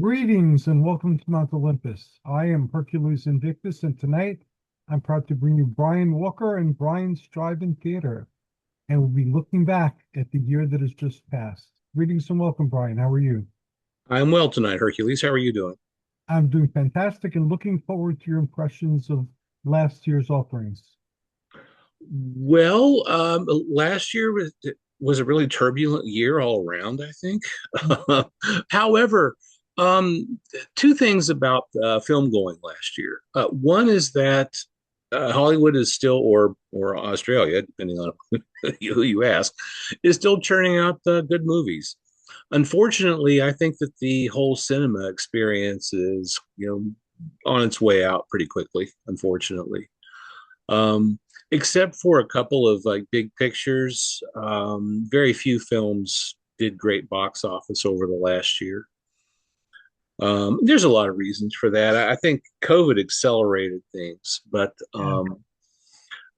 Greetings and welcome to Mount Olympus. I am Hercules Invictus, and tonight I'm proud to bring you Brian Walker and Brian's Drive-In Theater, and we'll be looking back at the year that has just passed. Greetings and welcome, Brian. How are you? I'm well tonight, Hercules. How are you doing? I'm doing fantastic and looking forward to your impressions of last year's offerings. Last year was a really turbulent year all around, I think. However, um, two things about film going last year. One is that Hollywood is still, or Australia, depending on who you ask, is still churning out good movies. Unfortunately, I think that the whole cinema experience is, on its way out pretty quickly, unfortunately. Except for a couple of like big pictures, very few films did great box office over the last year. There's a lot of reasons for that. I think COVID accelerated things, but Yeah.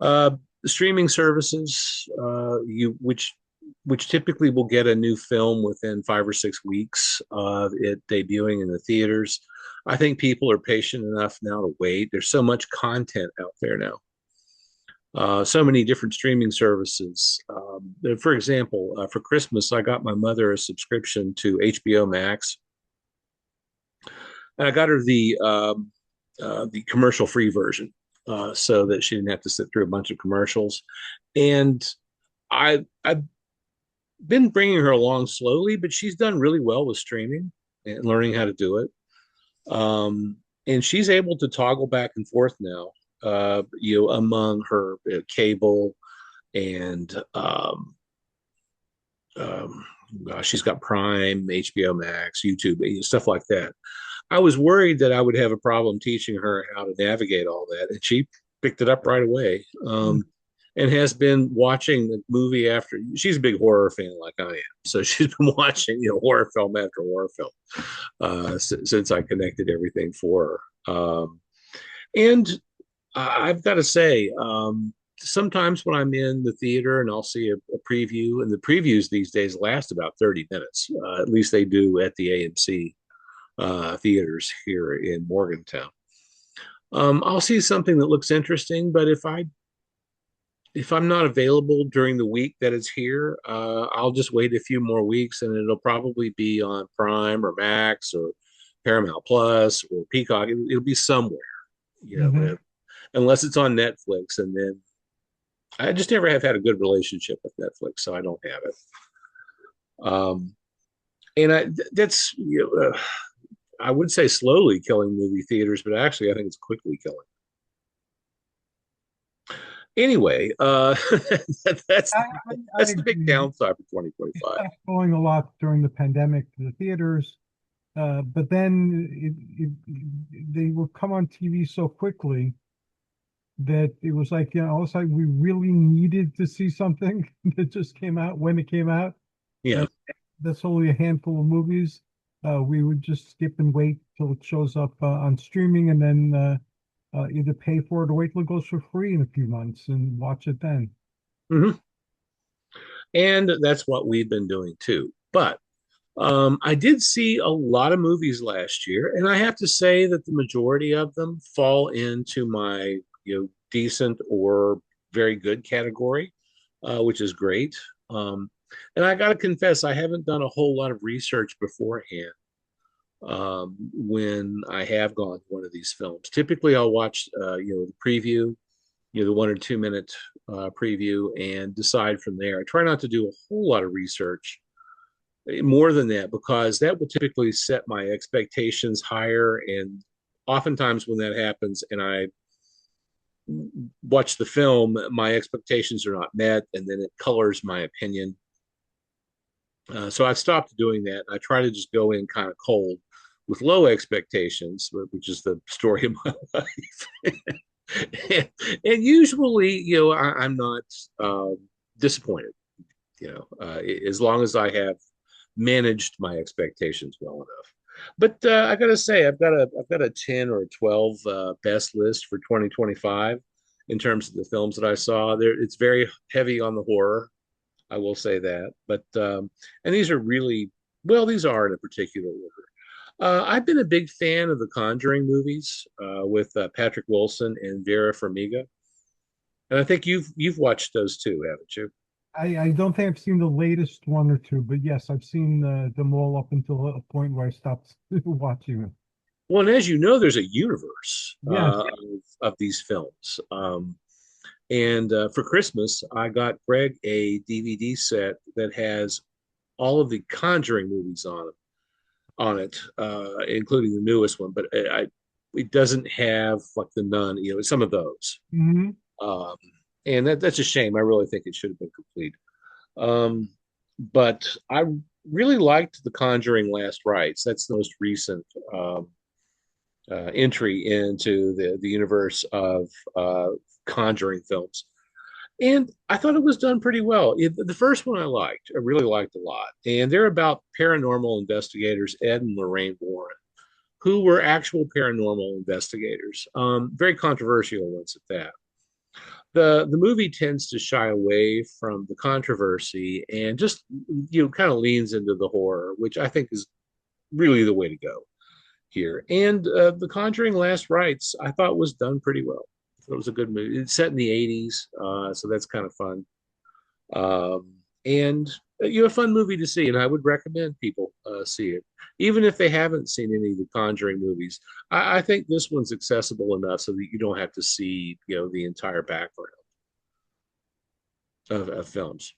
uh, streaming services, which typically will get a new film within 5 or 6 weeks of it debuting in the theaters. I think people are patient enough now to wait. There's so much content out there now, so many different streaming services. For example, for Christmas, I got my mother a subscription to HBO Max, and I got her the commercial free version, so that she didn't have to sit through a bunch of commercials. And I've been bringing her along slowly, but she's done really well with streaming and learning how to do it. And she's able to toggle back and forth now, among her cable and um, she's got Prime, HBO Max, YouTube, stuff like that. I was worried that I would have a problem teaching her how to navigate all that, and she picked it up right away. And has been watching the movie after. She's a big horror fan like I am, so she's been watching horror film after horror film since I connected everything for her. And I've got to say, sometimes when I'm in the theater and I'll see a preview, and the previews these days last about 30 minutes. At least they do at the AMC theaters here in Morgantown. I'll see something that looks interesting, but if I'm not available during the week that it's here, I'll just wait a few more weeks, and it'll probably be on Prime or Max or Paramount Plus or Peacock. It'll be somewhere, you Hmm. know, unless it's on Netflix. And then I just never have had a good relationship with Netflix, so I don't have it. Um, and that's I would say slowly killing movie theaters, but actually I think it's quickly killing. Anyway, that's I, I that's the big agree. downside for We 2025. stopped going a lot during the pandemic to the theaters, but then they would come on TV so quickly that it was like, all of a sudden we really needed to see something that just came out when it came out. Yeah. And that's only a handful of movies. We would just skip and wait till it shows up on streaming and then either pay for it or wait till it goes for free in a few months and watch it then. Hmm. And that's what we've been doing too. But I did see a lot of movies last year, and I have to say that the majority of them fall into my decent or very good category, which is great. Um, and I got to confess, I haven't done a whole lot of research beforehand when I have gone to one of these films. Typically, I'll watch the preview, the 1 or 2 minute preview, and decide from there. I try not to do a whole lot of research more than that, because that will typically set my expectations higher. And oftentimes when that happens and I watch the film, my expectations are not met, and then it colors my opinion. So I've stopped doing that. I try to just go in kind of cold with low expectations, which is the story of my life. And usually, I'm not disappointed, as long as I have managed my expectations well enough. But I got to say, I've got a 10 or a 12 best list for 2025 in terms of the films that I saw. There, it's very heavy on the horror. I will say that. But and these are really, well, these are in a particular order. I've been a big fan of the Conjuring movies with Patrick Wilson and Vera Farmiga, and I think you've watched those too, haven't you? I don't think I've seen the latest one or two, but yes, I've seen them all up until a point where I stopped watching them. Well, and as you know, there's a universe Yes. of these films. And for Christmas, I got Greg a DVD set that has all of the Conjuring movies on it, including the newest one. But it doesn't have like the Nun, some of those. Hmm. Um, and that's a shame. I really think it should have been complete. Um, but I really liked The Conjuring Last Rites. That's the most recent entry into the universe of Conjuring films. And I thought it was done pretty well. The first one I really liked a lot. And they're about paranormal investigators, Ed and Lorraine Warren, who were actual paranormal investigators, very controversial ones at that. The movie tends to shy away from the controversy and just kind of leans into the horror, which I think is really the way to go here. And The Conjuring Last Rites, I thought was done pretty well. It was a good movie. It's set in the 80s, so that's kind of fun. And a fun movie to see, and I would recommend people see it, even if they haven't seen any of the Conjuring movies. I think this one's accessible enough so that you don't have to see, the entire background of films.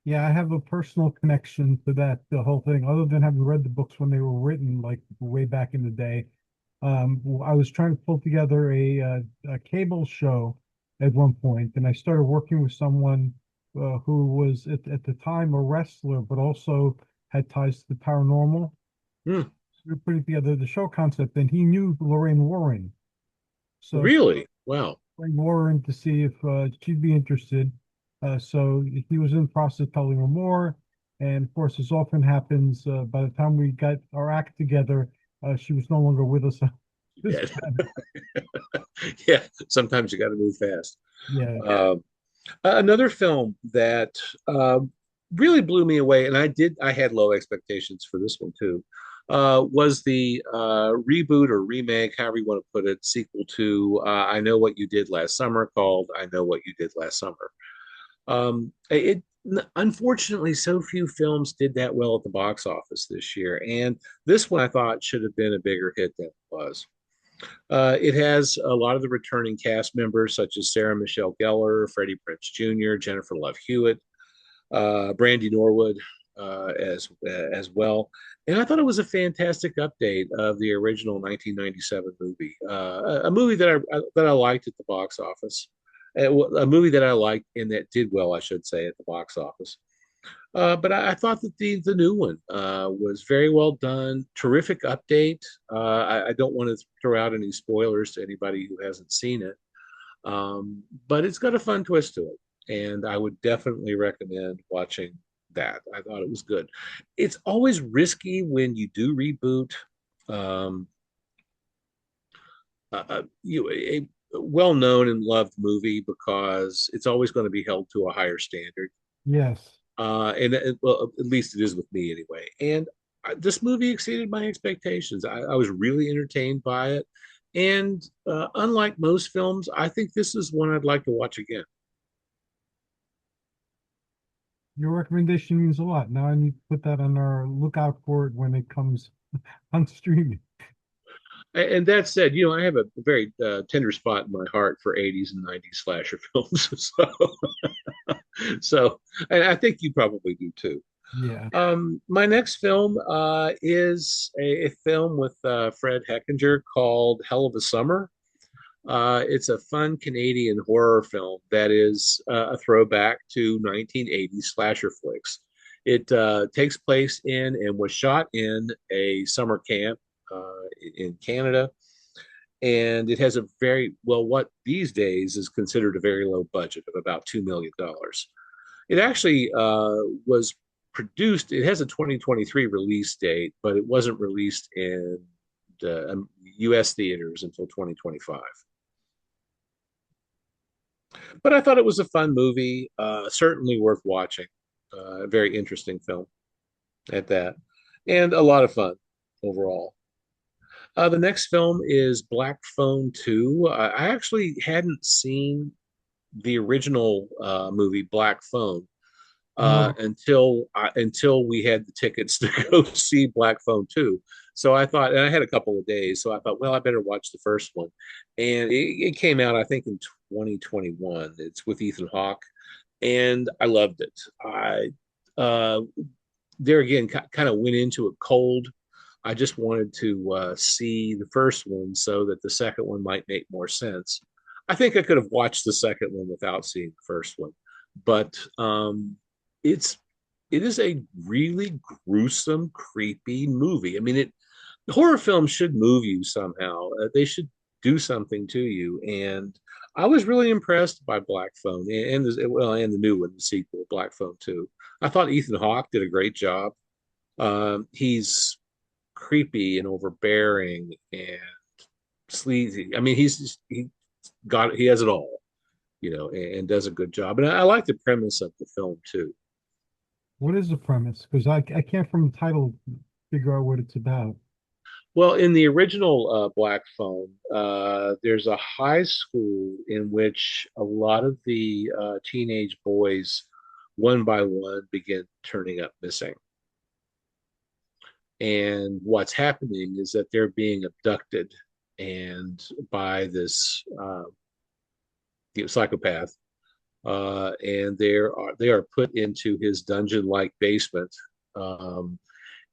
Yeah, I have a personal connection to the whole thing, other than having read the books when they were written, like way back in the day. I was trying to pull together a cable show at one point, and I started working with someone who was at the time a wrestler, but also had ties to the paranormal. Hmm, So we were putting together the show concept, and he knew Lorraine Warren. So really? Wow. Lorraine Warren to see if she'd be interested. So he was in the process of telling her more. And of course, as often happens, by the time we got our act together, she was no longer with us on this Yeah, planet. yeah. Sometimes you got to move fast. Yeah. Um, Another film that really blew me away, and I had low expectations for this one too, was the reboot or remake, however you want to put it, sequel to I Know What You Did Last Summer, called I Know What You Did Last Summer. It Unfortunately, so few films did that well at the box office this year, and this one I thought should have been a bigger hit than it was. It has a lot of the returning cast members, such as Sarah Michelle Gellar, Freddie Prinze Jr., Jennifer Love Hewitt, Brandy Norwood as well. And I thought it was a fantastic update of the original 1997 movie, a movie that I liked at the box office, a movie that I liked and that did well, I should say, at the box office. But I thought that the new one was very well done. Terrific update. I don't want to throw out any spoilers to anybody who hasn't seen it, but it's got a fun twist to it, and I would definitely recommend watching that. I thought it was good. It's always risky when you do reboot um, a well-known and loved movie because it's always going to be held to a higher standard. Yes. Well, at least it is with me anyway. And this movie exceeded my expectations. I was really entertained by it. And unlike most films, I think this is one I'd like to watch again. Your recommendation means a lot. Now I need to put that on our lookout for it when it comes on streaming. And that said, I have a very tender spot in my heart for 80s and 90s slasher films. So, and I think you probably do too. Yeah. My next film is a film with Fred Heckinger called Hell of a Summer. It's a fun Canadian horror film that is a throwback to 1980s slasher flicks. It takes place in and was shot in a summer camp in Canada. And it has a very, well, what these days is considered a very low budget of about $2 million. It actually was produced, it has a 2023 release date, but it wasn't released in the US theaters until 2025. But I thought it was a fun movie, certainly worth watching. A very interesting film at that, and a lot of fun overall. The next film is Black Phone 2. I actually hadn't seen the original movie Black Phone No, until we had the tickets to go see Black Phone 2. So I thought, and I had a couple of days, so I thought, well, I better watch the first one. And it came out, I think, in 2021. It's with Ethan Hawke, and I loved it. I uh, there again kind of went into it cold. I just wanted to see the first one so that the second one might make more sense. I think I could have watched the second one without seeing the first one, but it's it is a really gruesome, creepy movie. I mean, it horror films should move you somehow. They should do something to you, and I was really impressed by Black Phone and the new one, the sequel, Black Phone 2. I thought Ethan Hawke did a great job. He's creepy and overbearing and sleazy. I mean, he has it all, and does a good job. And I like the premise of the film too. what is the premise? Because I can't from the title figure out what it's about. Well, in the original Black Phone, there's a high school in which a lot of the teenage boys, one by one, begin turning up missing. And what's happening is that they're being abducted and by this psychopath, and they are put into his dungeon-like basement. Um,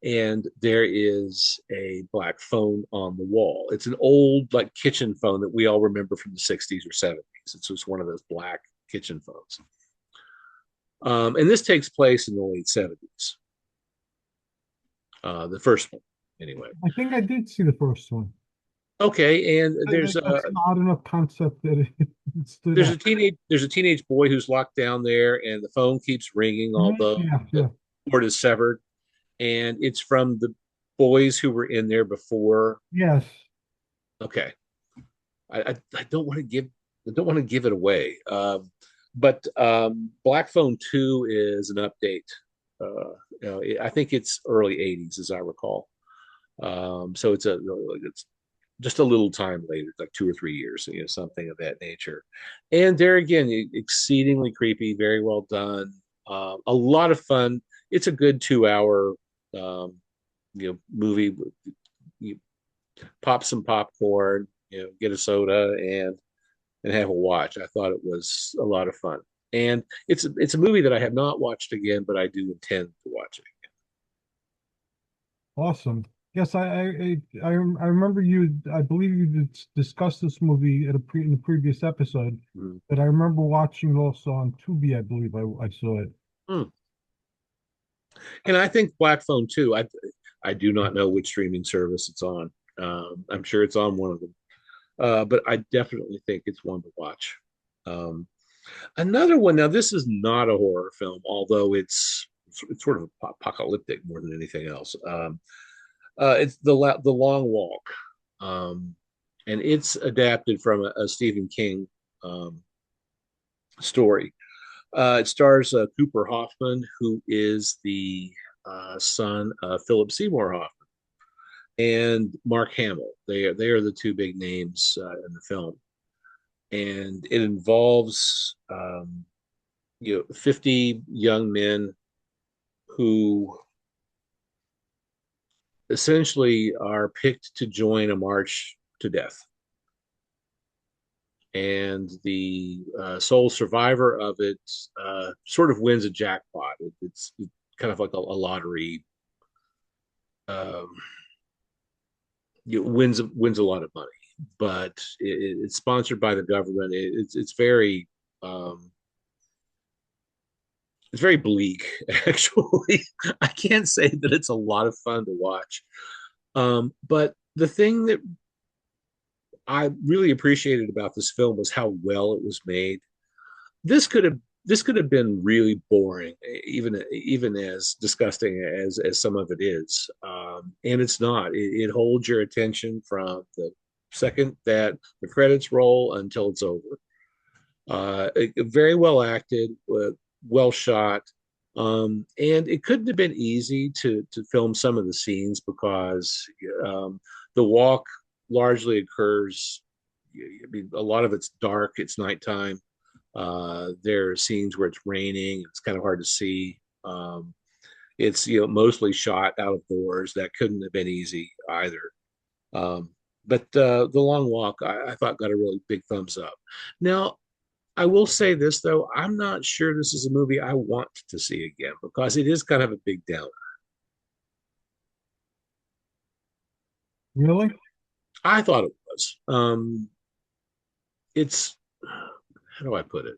and there is a black phone on the wall. It's an old like kitchen phone that we all remember from the 60s or 70s. It's just one of those black kitchen phones. And this takes place in the late 70s. The first one, anyway. I think I did see the first one. Okay, and That's an odd enough concept that it stood there's out. a teenage boy who's locked down there, and the phone keeps ringing, Mhm. although Yeah, the yeah. cord is severed, and it's from the boys who were in there before. Yes. Okay, I don't want to give it away. But Black Phone 2 is an update. I think it's early 80s, as I recall. So it's just a little time later, like 2 or 3 years, something of that nature. And there again, exceedingly creepy, very well done, a lot of fun. It's a good 2 hour, movie. You pop some popcorn, get a soda, and have a watch. I thought it was a lot of fun, and it's a movie that I have not watched again, but I do intend to watch it Awesome. Yes, I remember you. I believe you discussed this movie in the previous episode, again. but I remember watching it also on Tubi. I believe I saw it. Mm. And I think Black Phone 2. I do not know which streaming service it's on. I'm sure it's on one of them, but I definitely think it's one to watch. Um, Another one. Now, this is not a horror film, although it's sort of apocalyptic more than anything else. It's the Long Walk, um, and it's adapted from a Stephen King um, story. It stars Cooper Hoffman, who is the son of Philip Seymour Hoffman, and Mark Hamill. They are the two big names in the film, and it involves 50 young men who essentially are picked to join a march to death. And the sole survivor of it sort of wins a jackpot. It's kind of like a lottery. Um, wins a lot of money, but it's sponsored by the government. Um, it's very bleak, actually. I can't say that it's a lot of fun to watch. But the thing that I really appreciated about this film was how well it was made. This could have this could have been really boring, even as disgusting as some of it is, and it's not. It holds your attention from the second that the credits roll until it's over. Very well acted, well shot, And it couldn't have been easy to film some of the scenes because the walk largely occurs. I mean, a lot of it's dark. It's nighttime. There are scenes where it's raining. It's kind of hard to see. It's mostly shot out of doors. That couldn't have been easy either. Um, but the long walk, I thought got a really big thumbs up. Now, I will say this though, I'm not sure this is a movie I want to see again because it is kind of a big downer. Really? I thought it was. It's how do I put it?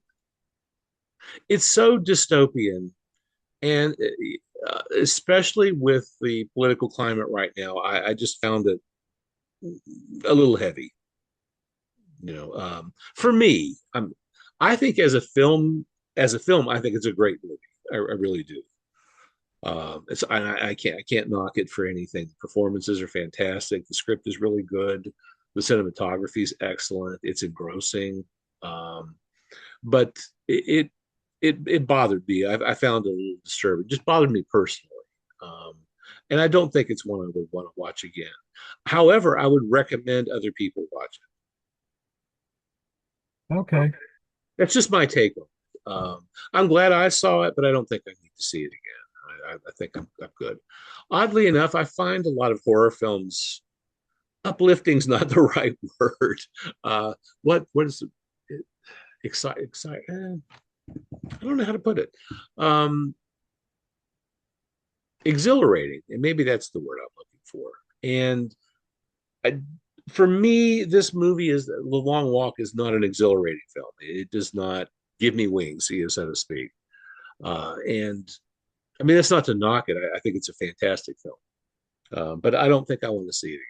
It's so dystopian, and especially with the political climate right now, I just found it a little heavy. For me, I think as a film, I think it's a great movie. I really do. I can't knock it for anything. The performances are fantastic. The script is really good. The cinematography is excellent. It's engrossing. Um, but it bothered me. I found it a little disturbing. It just bothered me personally. Um, and I don't think it's one I would want to watch again. However, I would recommend other people watch it. Okay. That's just my take on it. I'm glad I saw it, but I don't think I need to see it again. I think I'm good. Oddly enough, I find a lot of horror films uplifting's not the right word. What is it? Excite? I don't know how to put it. Um, Exhilarating, and maybe that's the word I'm looking for. And I, for me, this movie is The Long Walk is not an exhilarating film. It does not give me wings, so to speak. And I mean, that's not to knock it. I think it's a fantastic film, but I don't think I want to see it again.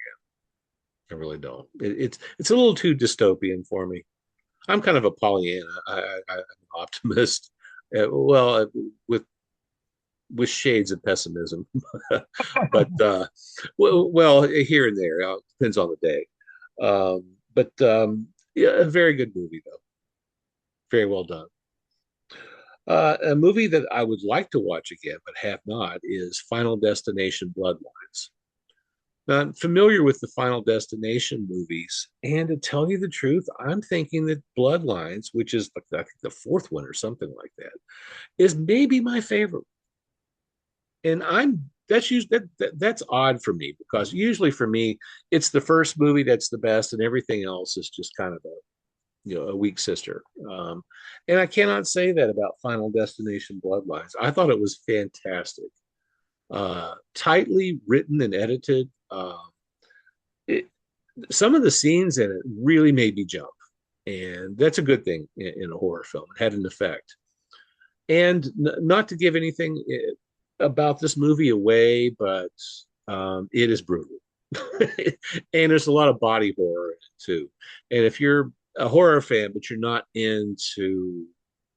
I really don't. It's a little too dystopian for me. I'm kind of a Pollyanna. I'm an optimist. With shades of pessimism, but here and there, depends on the day. But Yeah, a very good movie though, very well done. A movie that I would like to watch again but have not is Final Destination: Bloodlines. Now, I'm familiar with the Final Destination movies, and to tell you the truth, I'm thinking that Bloodlines, which is like I think the fourth one or something like that, is maybe my favorite. And I'm that's usually that's odd for me because usually for me it's the first movie that's the best and everything else is just kind of a weak sister. And I cannot say that about Final Destination: Bloodlines. I thought it was fantastic, tightly written and edited. It, some of the scenes in it really made me jump, and that's a good thing in a horror film. It had an effect. And not to give anything about this movie away, but it is brutal. And there's a lot of body horror in it too. And if you're a horror fan, but you're not into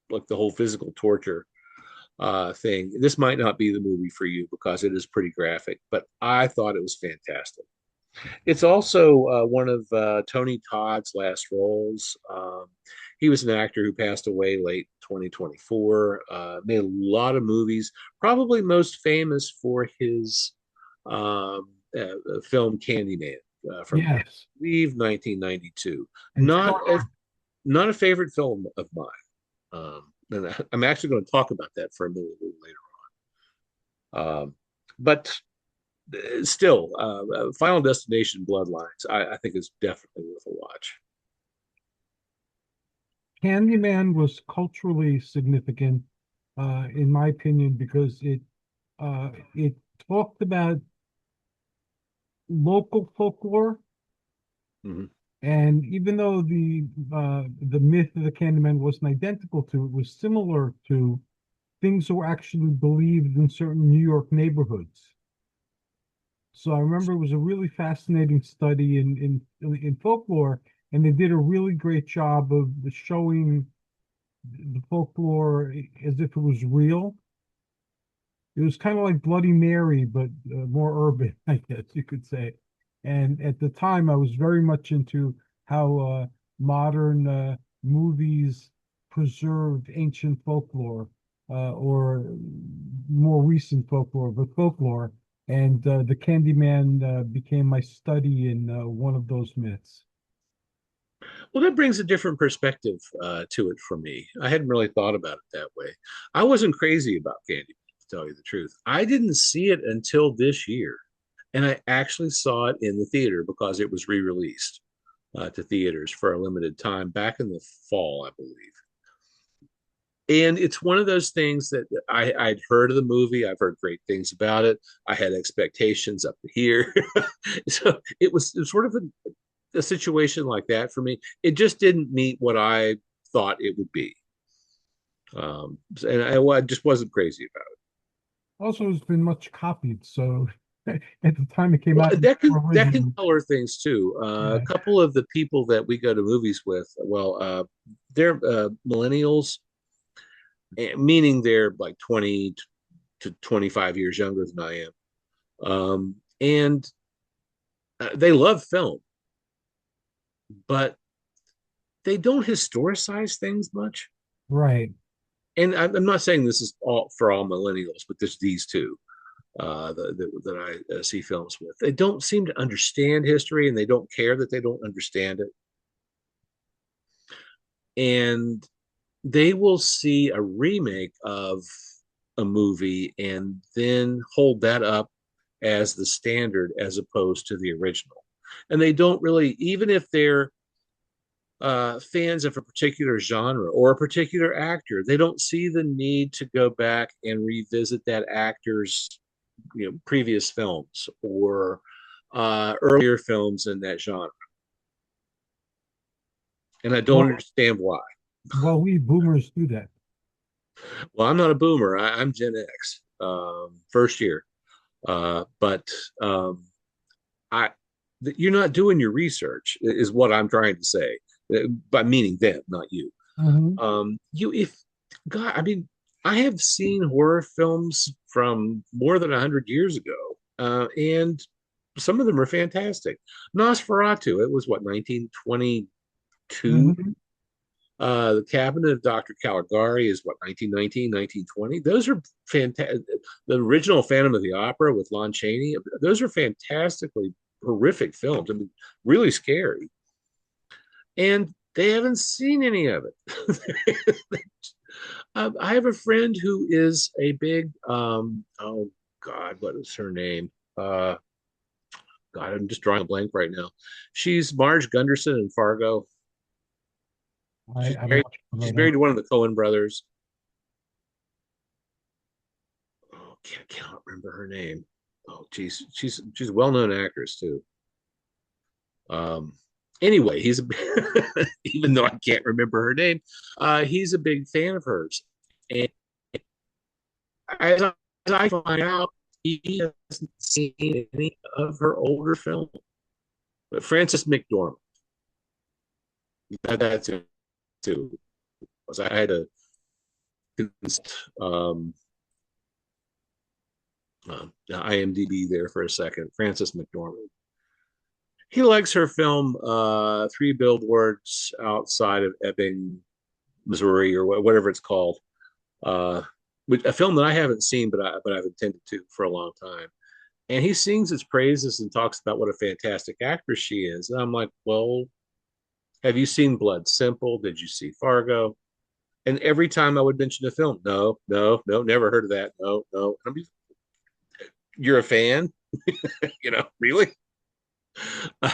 like the whole physical torture thing, this might not be the movie for you because it is pretty graphic. But I thought it was fantastic. It's also one of Tony Todd's last roles. He was an actor who passed away late 2024. Made a lot of movies, probably most famous for his film Candyman from, I Yes. believe, 1992. And Not a favorite film of mine. And I'm actually going to talk about that for a little later on. But still, Final Destination: Bloodlines, I think is definitely worth a watch. Candyman was culturally significant, in my opinion, because it talked about local folklore, Mhm. and even though the myth of the Candyman wasn't identical to, it was similar to things that were actually believed in certain New York neighborhoods. So I remember it was a really fascinating study in folklore, and they did a really great job of showing the folklore as if it was real. It was kind of like Bloody Mary, but more urban, I guess you could say. And at the time, I was very much into how modern movies preserved ancient folklore. or more recent folklore, but folklore. And the Candyman became my study in one of those myths. Well, that brings a different perspective to it for me. I hadn't really thought about it that way. I wasn't crazy about Candyman, to tell you the truth. I didn't see it until this year, and I actually saw it in the theater because it was re-released to theaters for a limited time back in the fall, I believe. And it's one of those things that I'd heard of the movie. I've heard great things about it. I had expectations up to here. So it was sort of a situation like that for me. It just didn't meet what I thought it would be. And well, I just wasn't crazy about it. Also, it's been much copied, so at the time it came Well, out, it was that can original. color things too. A Yeah. couple of the people that we go to movies with, well, they're millennials, meaning they're like 20 to 25 years younger than I am. And they love film, but they don't historicize things much. Right. And I'm not saying this is all for all millennials, but there's these two that I see films with. They don't seem to understand history, and they don't care that they don't understand it. And they will see a remake of a movie and then hold that up as the standard as opposed to the original. And they don't really, even if they're fans of a particular genre or a particular actor, they don't see the need to go back and revisit that actor's previous films or earlier films in that genre. And I don't Well, understand why. well, we boomers do that. Well, I'm not a boomer. I'm Gen X, first year. But I, you're not doing your research, is what I'm trying to say, by meaning them, not you. Hmm. If God, I mean, I have seen horror films from more than 100 years ago, and some of them are fantastic. Nosferatu, it was what, 1922. Hmm. The Cabinet of Dr. Caligari is what, 1919, 1920. Those are fantastic. The original Phantom of the Opera with Lon Chaney, those are fantastically horrific films. I mean, really scary. And they haven't seen any of it. I have a friend who is a big, oh God, what is her name? God, I'm just drawing a blank right now. She's Marge Gunderson in Fargo. I, She's I don't married. know She's about married that. to one of the Coen brothers. Oh, cannot remember her name. Oh, geez, she's a well-known actress too. Um, anyway, he's a, even though I can't remember her name, he's a big fan of hers. And as I find out, he hasn't seen any of her older films. But Frances McDormand, that's it too. Was I had to um, IMDb there for a second. Frances McDormand. He likes her film Three Billboards Outside of Ebbing, Missouri, or whatever it's called. Uh, a film that I haven't seen, but I've intended to for a long time. And he sings its praises and talks about what a fantastic actress she is. And I'm like, well, have you seen Blood Simple? Did you see Fargo? And every time I would mention a film, no, no, no, never heard of that. No, no. I mean, you're a fan, really? Uh,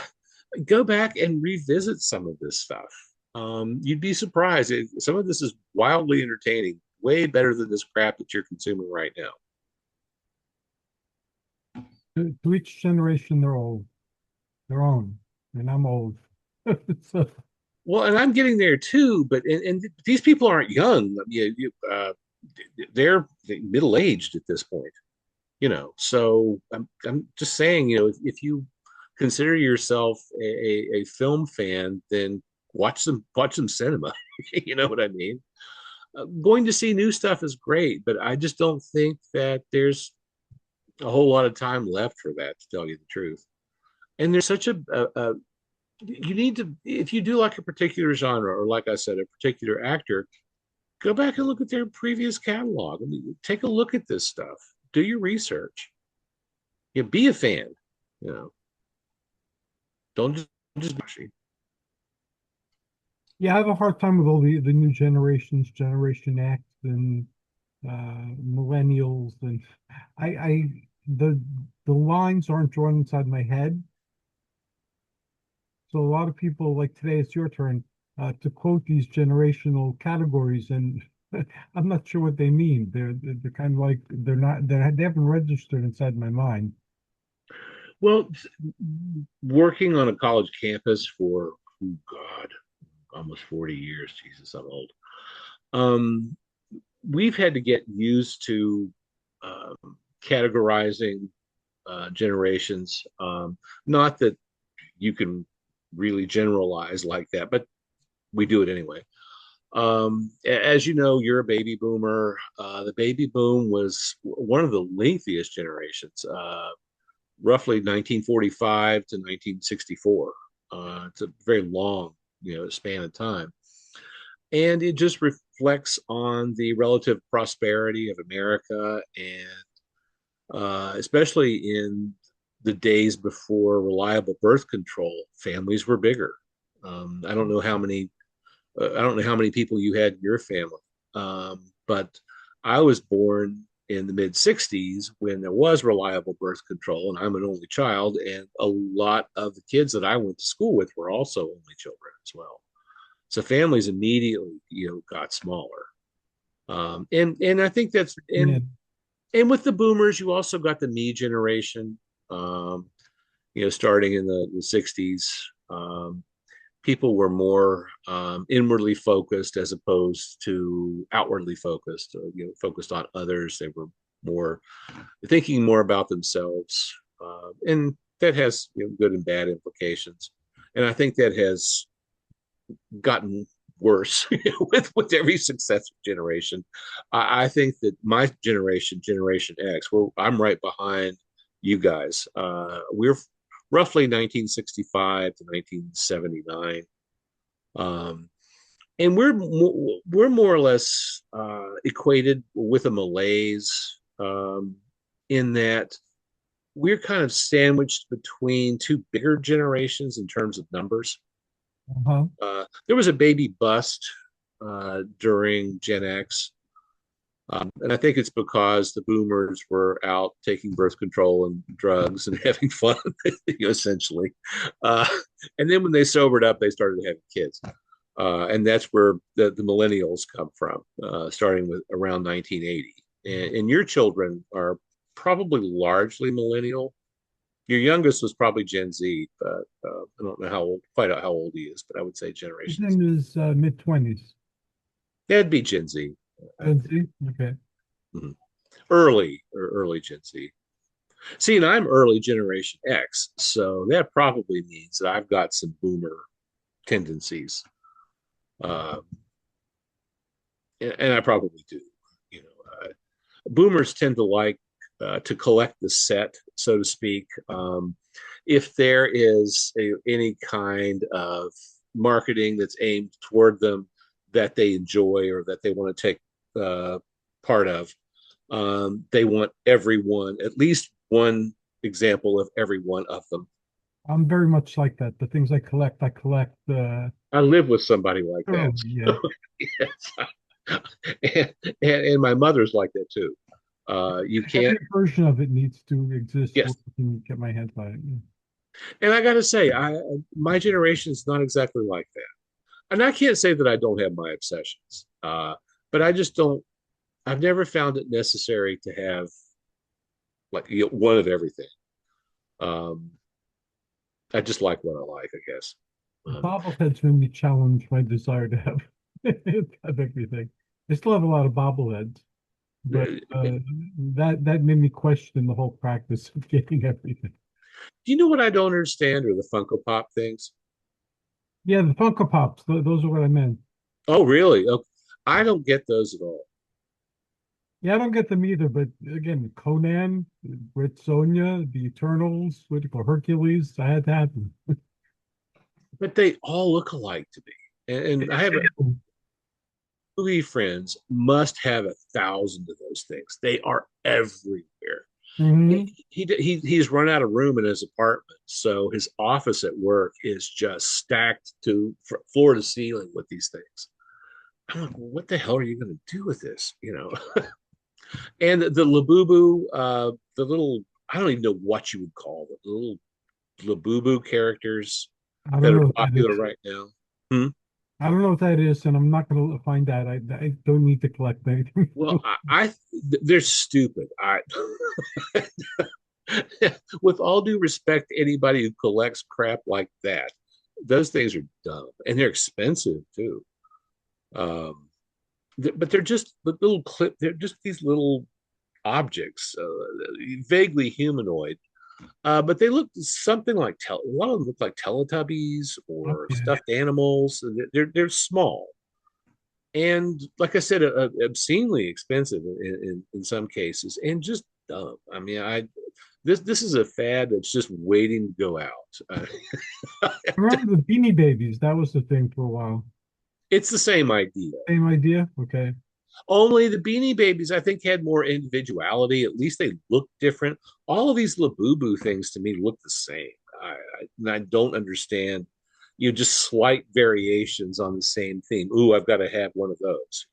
Go back and revisit some of this stuff. You'd be surprised. Some of this is wildly entertaining, way better than this crap that you're consuming right now. To each generation, they're old, their own, and I'm old. So, Well, and I'm getting there too, but and these people aren't young. They're middle aged at this point. So I'm just saying, if you consider yourself a film fan, then watch some cinema. You know what I mean? Going to see new stuff is great, but I just don't think that there's a whole lot of time left for that, to tell you the truth. And there's such a you need to, if you do like a particular genre, or like I said, a particular actor, Go back and look at their previous catalog. I mean, take a look at this stuff. Do your research. Yeah, be a fan. You know, don't just Yeah, I have a hard time with all the new generations, Generation X and millennials, and I the the lines aren't drawn inside my head. So a lot of people like today, it's your turn to quote these generational categories, and I'm not sure what they mean. They're kind of like they haven't registered inside my mind. well, working on a college campus for, oh God, almost 40 years. Jesus, I'm old. Um, we've had to get used to categorizing generations. Not that you can really generalize like that, but we do it anyway. As you know, you're a baby boomer. The baby boom was one of the lengthiest generations, roughly 1945 to 1964. It's a very long, span of time, and it just reflects on the relative prosperity of America, and especially in the days before reliable birth control, families were bigger. I don't know how many I don't know how many people you had in your family, but I was born in the mid 60s when there was reliable birth control, and I'm an only child, and a lot of the kids that I went to school with were also only children as well. So families immediately, got smaller. And I think that's Yeah. and with the boomers, you also got the me generation, um, starting in the 60s. People were more inwardly focused as opposed to outwardly focused, focused on others. They were more thinking more about themselves, and that has good and bad implications. And I think that has gotten worse with every successive generation. I think that my generation, Generation X, I'm right behind you guys. We're roughly 1965 to 1979. And we're more or less equated with a malaise, in that we're kind of sandwiched between two bigger generations in terms of numbers. Uh-huh. There was a baby bust during Gen X. And I think it's because the boomers were out taking birth control and drugs and having fun, essentially. Uh, and then when they sobered up, they started having kids. And that's where the millennials come from, starting with around 1980. And your children are probably largely millennial. Your youngest was probably Gen Z, but I don't know quite how old he is, but I would say His Generation Z. name is mid-20s. That'd be Gen Z, I Gen think. Z? Okay. Mhm. Early Gen Z. See, and I'm early Generation X, so that probably means that I've got some boomer tendencies, um, and I probably do. You know, boomers tend to like to collect the set, so to speak. If there is any kind of marketing that's aimed toward them that they enjoy or that they want to take part of, they want everyone, at least one example of every one of them. I'm very much like that. The things I collect I live with somebody like that. thoroughly. Yeah. Yes. And my mother's like that too. You can't, Every version of it needs to exist where yes. I can get my hands on it. Yeah. And I got to say, my generation is not exactly like that. And I can't say that I don't have my obsessions, but I just don't. I've never found it necessary to have like one of everything. Um, I just like what I like, I guess. Um, Bobbleheads made me challenge my desire to have, have everything. I still have a lot of bobbleheads, but do that made me question the whole practice of getting everything. you know what I don't understand are the Funko Pop things? Yeah, the Funko Pops, those are what I meant. Oh, really? Oh, I don't get those at all. Yeah, I don't get them either, but again, Conan, Red Sonja, the Eternals, what do you call Hercules, I had to have them. But they all look alike to me. And I have movie friends must have 1,000 of those things. They are everywhere. Hmm. He's run out of room in his apartment, so his office at work is just stacked to floor to ceiling with these things. I'm like, well, what the hell are you going to do with this? And the Labubu, the little, I don't even know what you would call them, the little Labubu characters I that don't are know what that popular is. right now. Hmm? I don't know what that is, and I'm not going to find that. I don't need to collect anything. Well, they're stupid. With all due respect to anybody who collects crap like that, those things are dumb and they're expensive too. Um, but they're just the little clip. They're just these little objects, vaguely humanoid. But they look something like a lot of them look like Teletubbies or Okay. stuffed animals. They're small and, like I said, obscenely expensive in some cases, and just dumb. I mean, I this is a fad that's just waiting to go out. Remember the Beanie Babies? That was the thing for a while. It's the same idea. Same idea? Okay. Only the Beanie Babies, I think, had more individuality. At least they looked different. All of these Labubu things to me look the same. And I don't understand, just slight variations on the same theme. Ooh, I've got to have one of those.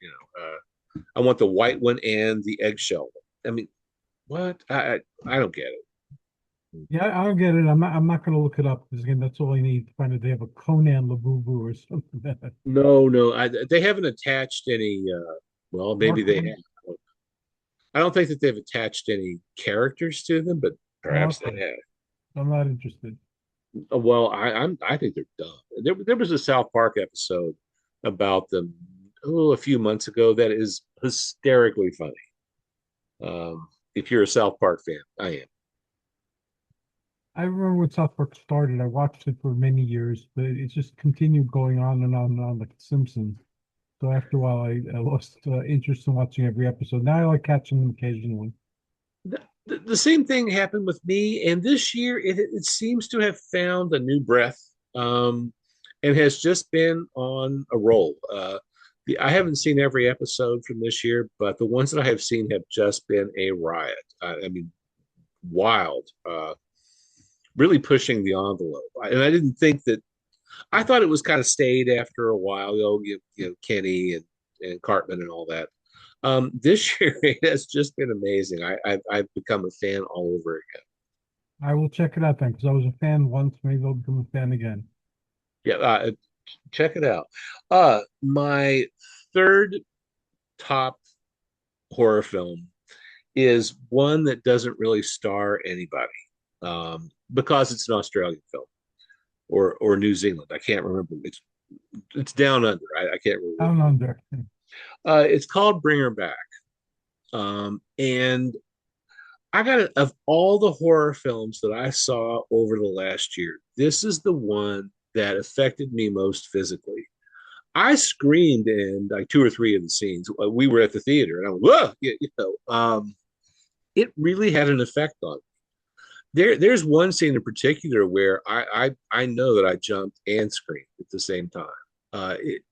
I want the white one and the eggshell one. I mean, what? I don't get it. Yeah, I don't get it. I'm not going to look it up because again, that's all I need to find out. They have a Conan Labubu or something like that. No, no, they haven't attached any. Well, maybe they Marketing? have. I don't think that they've attached any characters to them, but perhaps they Okay. have. I'm not interested. Well, I think they're dumb. There was a South Park episode about them, a few months ago that is hysterically funny. If you're a South Park fan, I am. I remember when South Park started. I watched it for many years, but it just continued going on and on and on like The Simpsons. So after a while, I lost interest in watching every episode. Now I like catching them occasionally. The same thing happened with me, and this year it seems to have found a new breath, and has just been on a roll. I haven't seen every episode from this year, but the ones that I have seen have just been a riot. I mean, wild, really pushing the envelope. And I didn't think that. I thought it was kind of stayed after a while. Kenny and Cartman and all that. This year it has just been amazing. I've become a fan all over again. I will check it out then because I was a fan once. Maybe I'll become a fan again. Yeah, check it out. My third top horror film is one that doesn't really star anybody, because it's an Australian film or New Zealand. I can't remember. It's down under. I can't remember. Down under. It's called Bring Her Back. And I got it, of all the horror films that I saw over the last year, this is the one that affected me most physically. I screamed in like two or three of the scenes. We were at the theater, and I went, "Whoa!" It really had an effect on me. There's one scene in particular where I know that I jumped and screamed at the same time.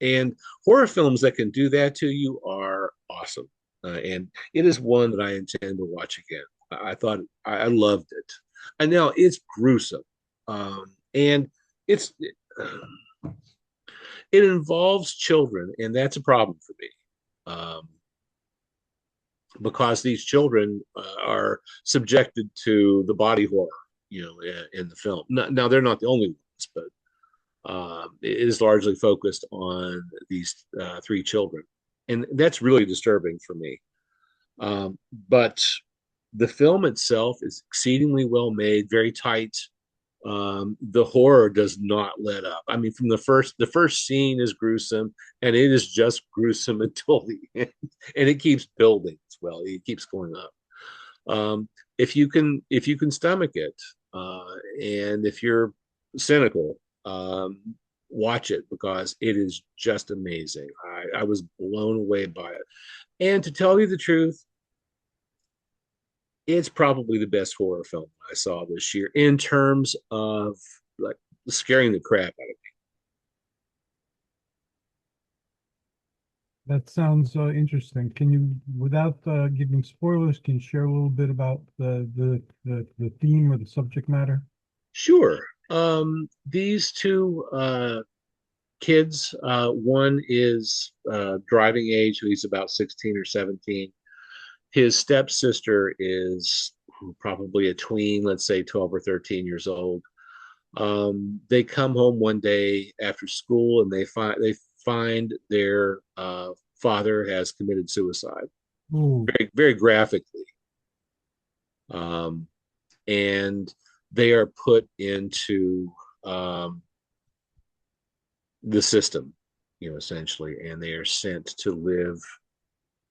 And horror films that can do that to you are awesome. And it is one that I intend to watch again. I thought I loved it. And now it's gruesome, and it's it involves children, and that's a problem for me, because these children are subjected to the body horror, in the film. Now they're not the only ones, but it is largely focused on these three children, and that's really disturbing for me. But the film itself is exceedingly well made, very tight. The horror does not let up. I mean, from the first scene is gruesome, and it is just gruesome until the end, and it keeps building as well. It keeps going up. If you can stomach it, and if you're cynical, watch it because it is just amazing. I was blown away by it, and to tell you the truth, it's probably the best horror film I saw this year in terms of like scaring the crap out of That sounds interesting. Can you, without giving spoilers, can you share a little bit about the theme or the subject matter? Sure. These two kids, one is driving age, he's about 16 or 17. His stepsister is probably a tween, let's say 12 or 13 years old. They come home one day after school and they find their father has committed suicide, Ooh, very very graphically, um, and they are put into um, the system, essentially, and they are sent to live.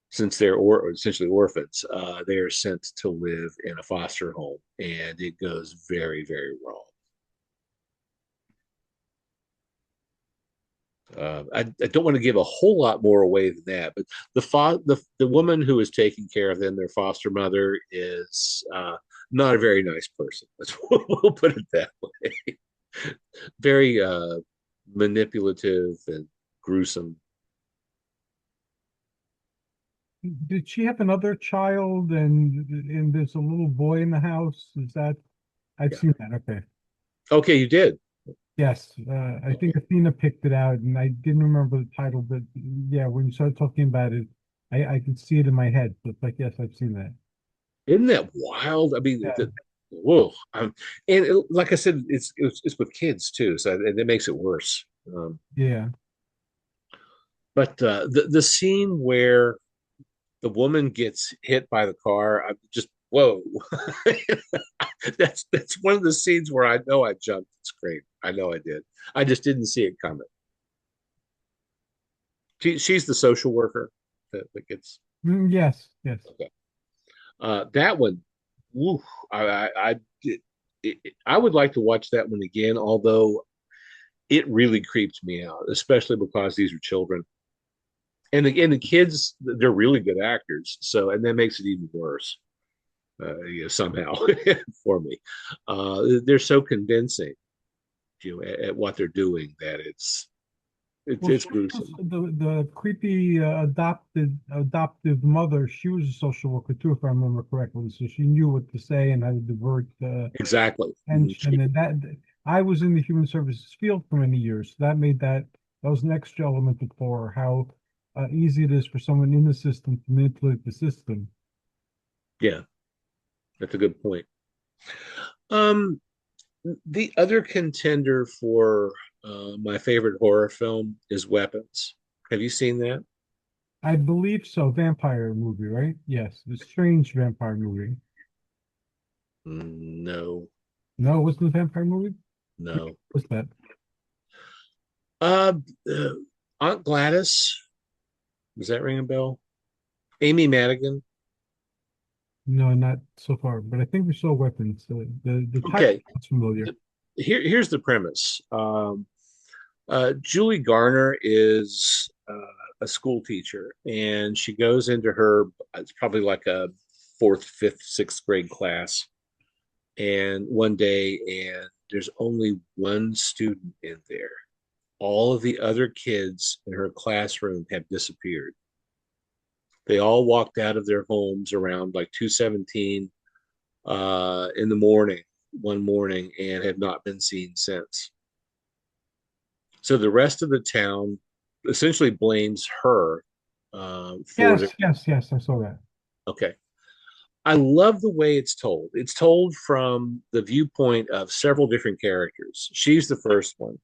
Since they're essentially orphans, they are sent to live in a foster home, and it goes very very wrong. I don't want to give a whole lot more away than that, but the woman who is taking care of them, their foster mother, is not a very nice person. We'll put it that way. Very manipulative and gruesome. did she have another child and there's a little boy in the house? Is that, I've Yeah. seen that. Okay. Okay, you did. Yes, I think Okay. Athena picked it out, and I didn't remember the title, but yeah, when you started talking about it, I could see it in my head. But like, yes, I've seen that. Isn't that wild? I mean, Yeah, whoa. And like I said, it's with kids too, so and it makes it worse. yeah. But the scene where the woman gets hit by the car, I'm just whoa. That's one of the scenes where I know I jumped and screamed. I know I did. I just didn't see it coming. She's the social worker that gets Yes, yes. okay. That one, woo, I would like to watch that one again, although it really creeped me out, especially because these are children. And again, the kids, they're really good actors. So, and that makes it even worse, somehow for me. They're so convincing, at what they're doing that Well, it's she was gruesome. the creepy adoptive mother. She was a social worker too, if I remember correctly. So she knew what to say and how to divert Exactly. attention. And that I was in the human services field for many years. So that made that was an extra element of horror. How easy it is for someone in the system to manipulate the system. Yeah, that's a good point. Um, the other contender for my favorite horror film is Weapons. Have you seen that? I believe so. Vampire movie, right? Yes, the strange vampire movie. No, No, it wasn't a vampire movie. Which no. was that? Uh, uh, Aunt Gladys. Does that ring a bell? Amy Madigan. No, not so far. But I think we saw weapons. The title Okay, was familiar. here's the premise. Julie Garner is a school teacher, and she goes into her, it's probably like a fourth, fifth, sixth grade class. And one day, and there's only one student in there. All of the other kids in her classroom have disappeared. They all walked out of their homes around like 2:17 in the morning, one morning, and have not been seen since. So the rest of the town essentially blames her for the. Yes, yes, yes. I saw that. Okay. I love the way it's told. It's told from the viewpoint of several different characters. She's the first one.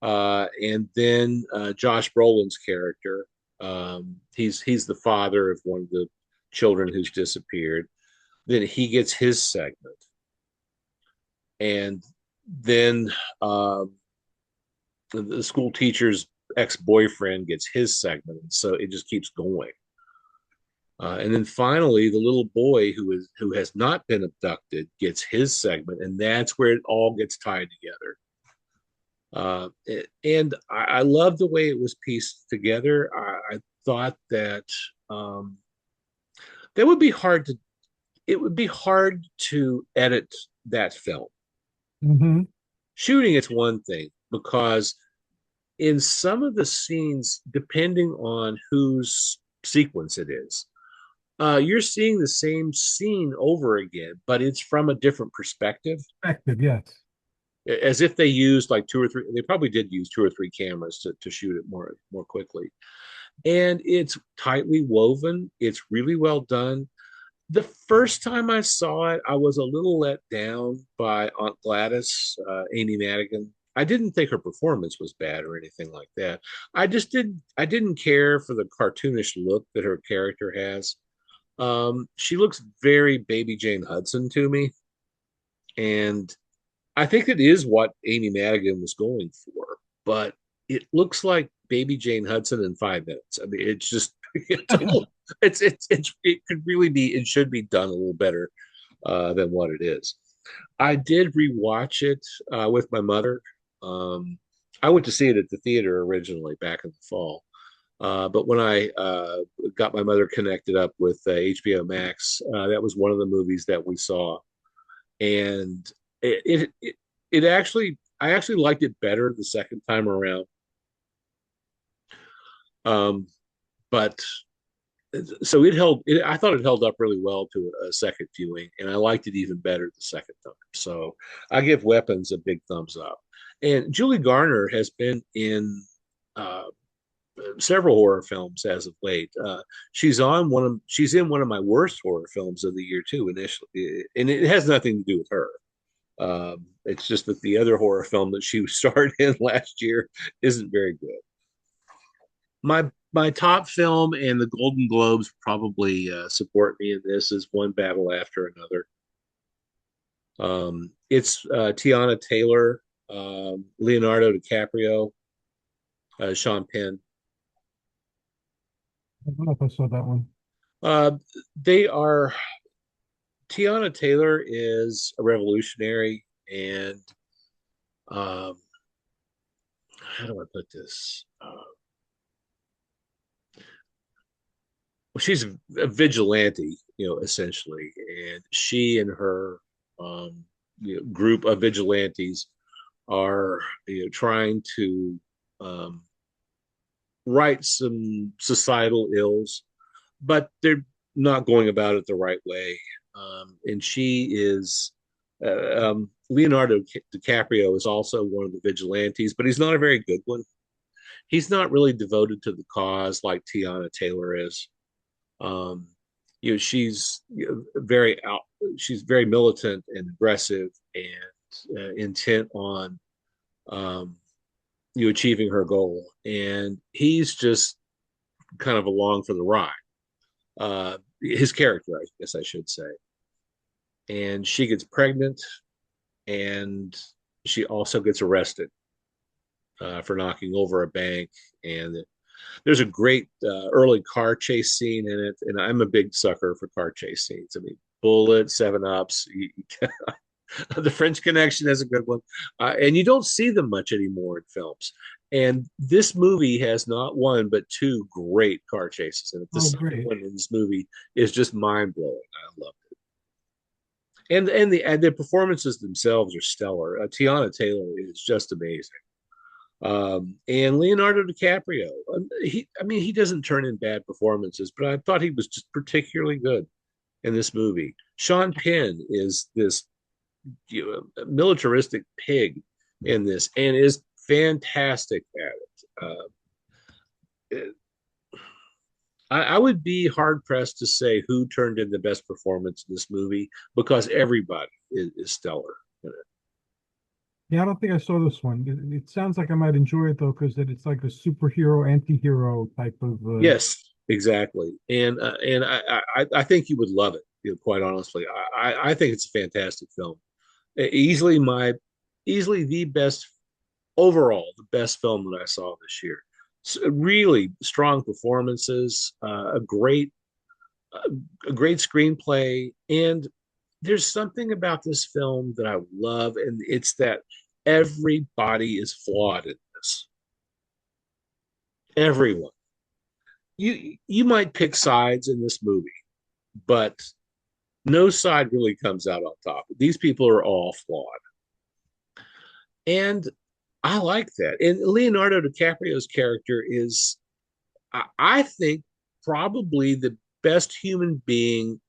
And then Josh Brolin's character. He's the father of one of the children who's disappeared. Then he gets his segment, and then the school teacher's ex-boyfriend gets his segment, and so it just keeps going. And then finally, the little boy who has not been abducted gets his segment, and that's where it all gets tied together. And I love the way it was pieced together. I thought that um, that would be hard to. It would be hard to edit that film. Hmm. Shooting it's one thing because in some of the scenes, depending on whose sequence it is, you're seeing the same scene over again, but it's from a different perspective, Effective, yes. as if they used like two or three. They probably did use two or three cameras to shoot it more quickly, and it's tightly woven. It's really well done. The first time I saw it, I was a little let down by Aunt Gladys, Amy Madigan. I didn't think her performance was bad or anything like that. I didn't care for the cartoonish look that her character has. She looks very Baby Jane Hudson to me, and I think it is what Amy Madigan was going for, but it looks like Baby Jane Hudson in 5 minutes. I mean, it's just it could really be, it should be done a little better than what it is. I did rewatch it with my mother. I went to see it at the theater originally back in the fall. But when I got my mother connected up with HBO Max, that was one of the movies that we saw, and it actually, I actually liked it better the second time around. Um, but so I thought it held up really well to a second viewing, and I liked it even better the second time. So I give Weapons a big thumbs up. And Julie Garner has been in uh, several horror films as of late. She's in one of my worst horror films of the year too, initially, and it has nothing to do with her. It's just that the other horror film that she starred in last year isn't very good. My top film, and the Golden Globes probably support me in this, is One Battle After Another. It's Tiana Taylor, Leonardo DiCaprio, Sean Penn. I don't know if I saw that one. Uh, they are Tiana Taylor is a revolutionary, and um, how do I put this? Well, she's a vigilante, essentially, and she and her group of vigilantes are trying to um, right some societal ills, but they're not going about it the right way. And she is Leonardo DiCaprio is also one of the vigilantes, but he's not a very good one. He's not really devoted to the cause like Tiana Taylor is. Um, she's very out. She's very militant and aggressive and intent on um, achieving her goal, and he's just kind of along for the ride. His character, I guess I should say. And she gets pregnant, and she also gets arrested for knocking over a bank. And there's a great early car chase scene in it, and I'm a big sucker for car chase scenes. I mean, Bullet, Seven Ups, the French Connection is a good one, and you don't see them much anymore in films. And this movie has not one but two great car chases, and the Oh, second great. one in this movie is just mind blowing. I love it, and the performances themselves are stellar. Tiana Taylor is just amazing. And Leonardo DiCaprio, I mean, he doesn't turn in bad performances, but I thought he was just particularly good in this movie. Sean Penn is this militaristic pig in this, and is fantastic at it. I would be hard pressed to say who turned in the best performance in this movie, because everybody is stellar in it. Yeah, I don't think I saw this one. It sounds like I might enjoy it though, because it's like a superhero, anti-hero type of Yes, exactly, and I think you would love it. Quite honestly, I think it's a fantastic film. Easily easily the best overall, the best film that I saw this year. Really strong performances, a great screenplay, and there's something about this film that I love, and it's that everybody is flawed in this. Everyone. You might pick sides in this movie, but no side really comes out on top. These people are all flawed. And I like that. And Leonardo DiCaprio's character is, I think, probably the best human being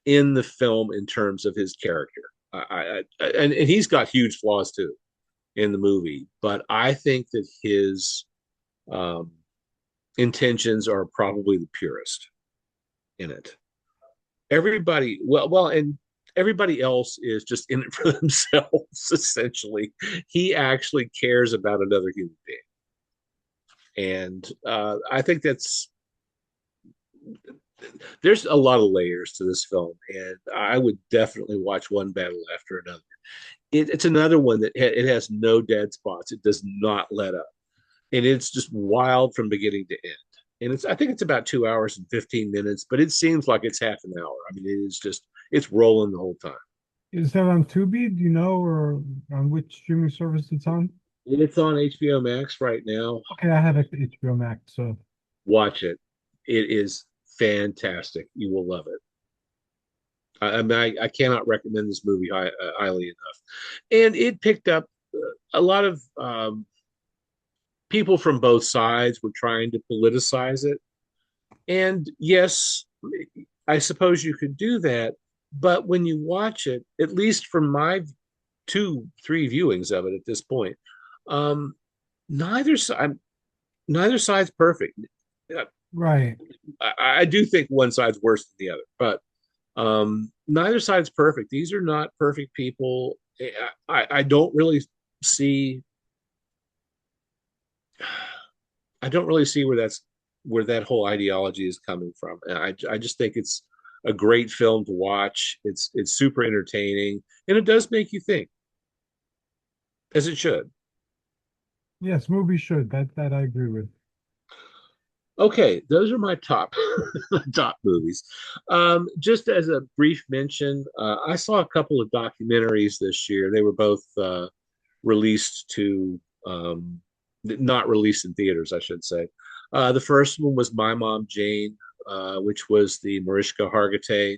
in the film in terms of his character. And he's got huge flaws too in the movie, but I think that his um, intentions are probably the purest in it. And everybody else is just in it for themselves. Essentially, he actually cares about another human being, and I think that's there's a lot of layers to this film, and I would definitely watch one battle after another. It's another one that it has no dead spots. It does not let up, and it's just wild from beginning to end. And I think it's about 2 hours and 15 minutes, but it seems like it's half an hour. I mean, it's rolling the whole time. Is that on Tubi? Do you know, or on which streaming service it's on? It's on HBO Max right now. Okay, I have HBO Max, so Watch it. It is fantastic. You will love it. I mean, I cannot recommend this movie highly enough. And it picked up a lot of people from both sides were trying to politicize it. And yes, I suppose you could do that. But when you watch it, at least from my two, three viewings of it at this point, um, neither side, neither side's perfect. right. I do think one side's worse than the other, but neither side's perfect. These are not perfect people. I don't really see. I don't really see where that whole ideology is coming from. And I just think it's a great film to watch. It's super entertaining, and it does make you think, as it should. Yes, movies should. That I agree with. Okay, those are my top top movies. Just as a brief mention, I saw a couple of documentaries this year. They were both released to not released in theaters, I should say. The first one was My Mom Jane, which was the Mariska Hargitay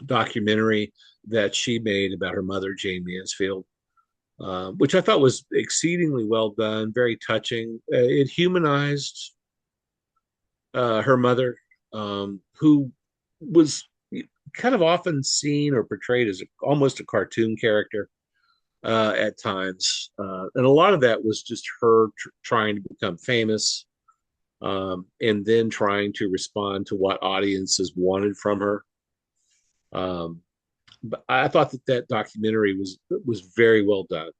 documentary that she made about her mother, Jane Mansfield, which I thought was exceedingly well done, very touching. It humanized her mother, who was kind of often seen or portrayed as almost a cartoon character at times. And a lot of that was just her trying to become famous, and then trying to respond to what audiences wanted from her. Um, but I thought that that documentary was very well done.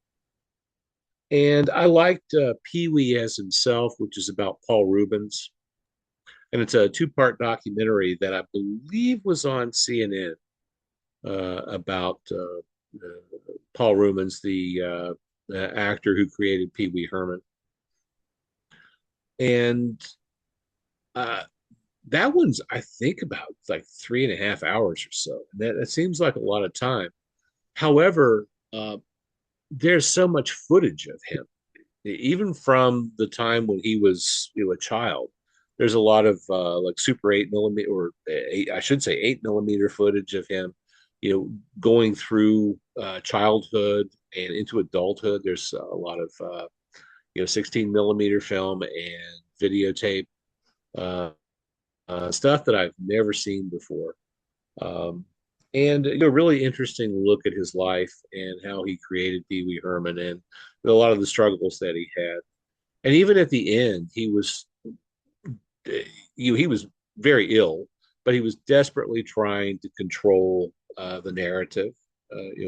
And I liked Pee Wee as himself, which is about Paul Rubens. And it's a two-part documentary that I believe was on CNN about Paul Rubens, the actor who created Pee Wee Herman. And uh, that one's, I think, about like 3.5 hours or so. That seems like a lot of time. However, there's so much footage of him, even from the time when he was, a child. There's a lot of like Super 8 millimeter, or I should say 8 millimeter footage of him, going through childhood and into adulthood. There's a lot of 16 millimeter film and videotape uh, stuff that I've never seen before. Um, and really interesting look at his life and how he created Pee Wee Herman and a lot of the struggles that he had. And even at the end, he was very ill, but he was desperately trying to control the narrative,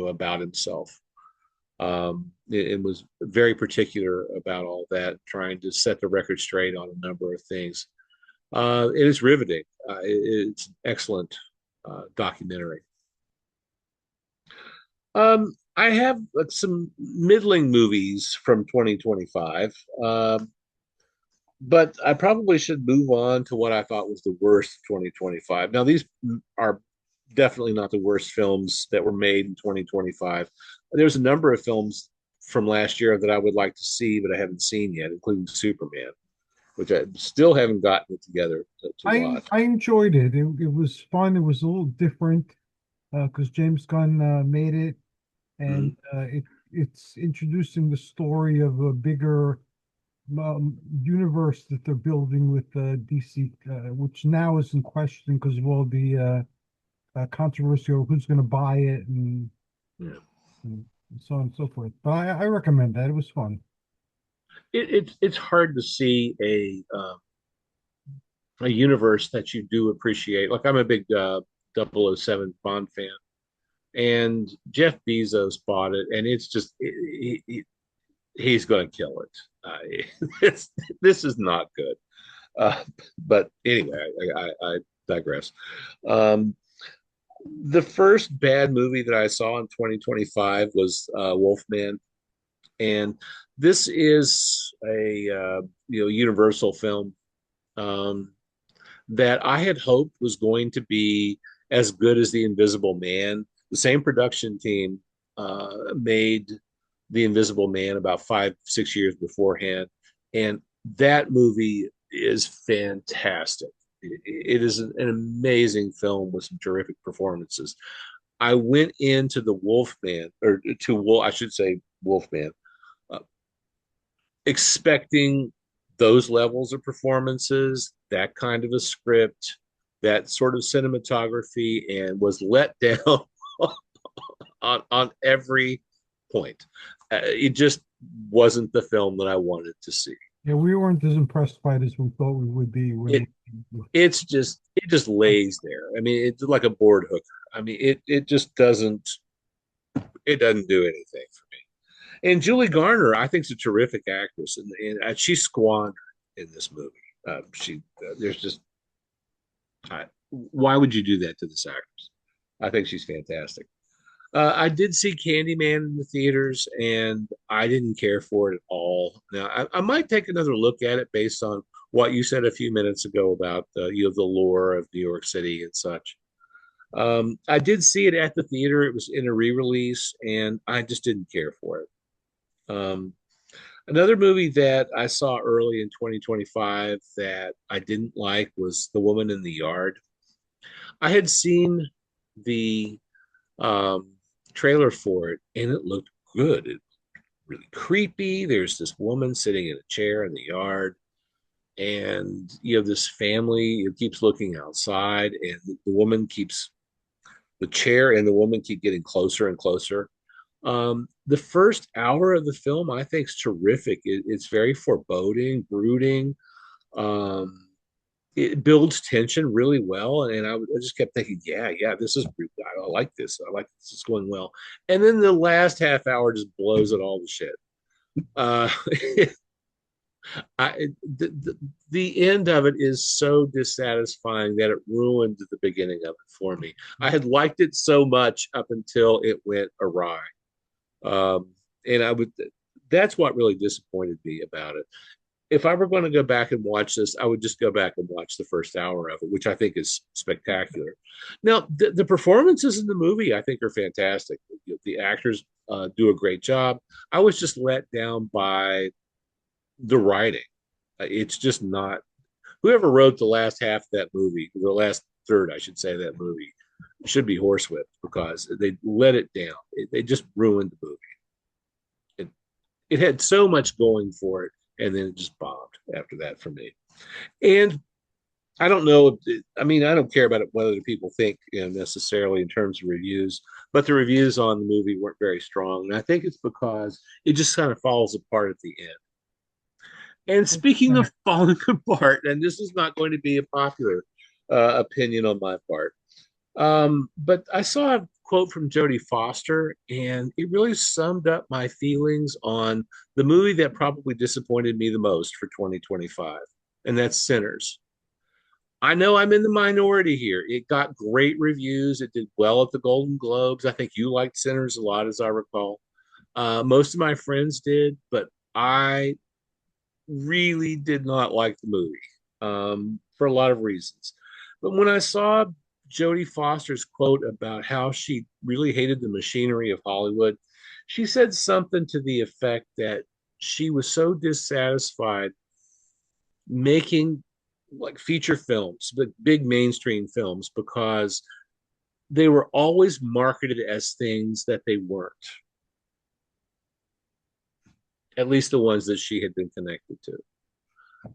about himself. And was very particular about all that, trying to set the record straight on a number of things. It is riveting. It's an excellent documentary. I have some middling movies from 2025, but I probably should move on to what I thought was the worst 2025. Now, these are definitely not the worst films that were made in 2025. There's a number of films from last year that I would like to see, but I haven't seen yet, including Superman, which I still haven't gotten it together to watch. I enjoyed it. It was fun. It was a little different. because James Gunn made it, and Mhm. it's introducing the story of a bigger universe that they're building with DC, which now is in question because of all the controversy over who's going to buy it Yeah. and so on and so forth. But I recommend that. It was fun. It's hard to see a universe that you do appreciate. Like I'm a big 007 Bond fan, and Jeff Bezos bought it, and it's just he's going to kill it. It's, this is not good. Uh, but anyway, I digress. Um, the first bad movie that I saw in 2025 was Wolfman, and this is a Universal film um, that I had hoped was going to be as good as The Invisible Man. The same production team made The Invisible Man about 5, 6 years beforehand, and that movie is fantastic. It is an amazing film with some terrific performances. I went into the Wolfman, or to Wolf, I should say Wolfman, uh, expecting those levels of performances, that kind of a script, that sort of cinematography, and was let down on every point. It just wasn't the film that I wanted to see. Yeah, we weren't as impressed by it as we thought we would be It when it just lays there. I mean, it's like a board hooker. I mean, it just doesn't do anything for me. And Julie Garner, I think, is a terrific actress, and she squandered in this movie. She there's just why would you do that to this actress? I think she's fantastic. I did see Candyman in the theaters, and I didn't care for it at all. Now, I might take another look at it based on what you said a few minutes ago about the lore of New York City and such. I did see it at the theater. It was in a re-release, and I just didn't care for it. Um, Another movie that I saw early in 2025 that I didn't like was The Woman in the Yard. I had seen the um, trailer for it, and it looked good. It really creepy. There's this woman sitting in a chair in the yard, and you know this family. It keeps looking outside, and the woman keeps the chair and the woman keep getting closer and closer. The first hour of the film, I think, is terrific. It's very foreboding, brooding. Um, it builds tension really well, and I just kept thinking, yeah, this is I like this. I like this. It's going well. And then the last half hour just blows it all to shit. Uh, the end of it is so dissatisfying that it ruined the beginning of it for me. I had liked it so much up until it went awry. Um, and I would that's what really disappointed me about it. If I were going to go back and watch this, I would just go back and watch the first hour of it, which I think is spectacular. Now, the performances in the movie I think are fantastic. The actors do a great job. I was just let down by the writing. It's just not whoever wrote the last half of that movie, the last third, I should say, that movie should be horsewhipped because they let it down. They just ruined the movie. It, it had so much going for it, and then it just bombed after that for me. And I don't know. I mean, I don't care about it whether the people think necessarily in terms of reviews, but the reviews on the movie weren't very strong, and I think it's because it just kind of falls apart at the end. And speaking of falling apart, and this is not going to be a popular opinion on my part, but I saw a quote from Jodie Foster, and it really summed up my feelings on the movie that probably disappointed me the most for 2025, and that's Sinners. I know I'm in the minority here. It got great reviews. It did well at the Golden Globes. I think you liked Sinners a lot, as I recall. Most of my friends did, but I really did not like the movie for a lot of reasons. But when I saw Jodie Foster's quote about how she really hated the machinery of Hollywood, she said something to the effect that she was so dissatisfied making like feature films, but big mainstream films, because they were always marketed as things that they weren't, at least the ones that she had been connected to.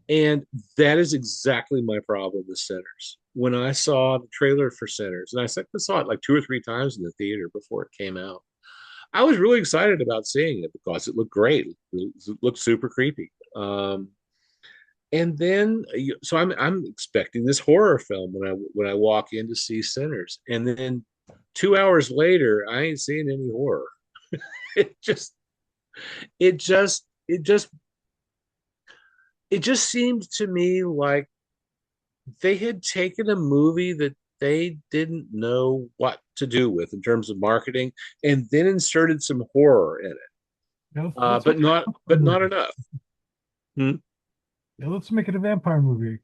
And that is exactly my problem with Sinners. When I saw the trailer for Sinners, and I saw it like 2 or 3 times in the theater before it came out, I was really excited about seeing it because it looked great. It looked super creepy. And then, so I'm expecting this horror film when I walk in to see Sinners, and then 2 hours later, I ain't seeing any horror. It just, it just, it just, it just seemed to me like they had taken a movie that they didn't know what to do with in terms of marketing, and then inserted some horror in it, Yeah, let's but make it a vampire not movie. enough. Hmm? Yeah, let's make it a vampire movie.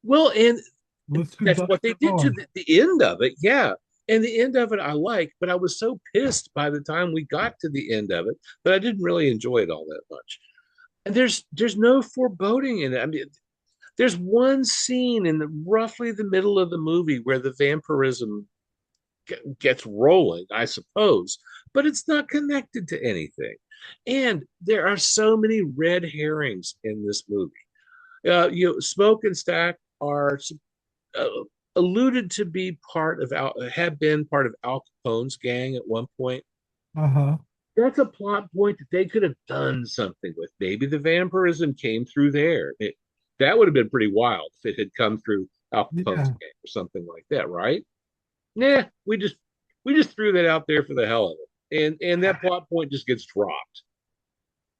Well, and Let's do that's what Dusk they Till did to Dawn. the end of it. Yeah. And the end of it I like, but I was so pissed by the time we got to the end of it that I didn't really enjoy it all that much. And there's no foreboding in it. I mean, there's one scene in roughly the middle of the movie where the vampirism gets rolling, I suppose, but it's not connected to anything. And there are so many red herrings in this movie. Smoke and Stack are uh, alluded to be have been part of Al Capone's gang at one point. Uh-huh. That's a plot point that they could have done something with. Maybe the vampirism came through there. That would have been pretty wild if it had come through Al Capone's Yeah. gang or something like that, right? Nah, we just threw that out there for the hell of it, and that plot point just gets dropped.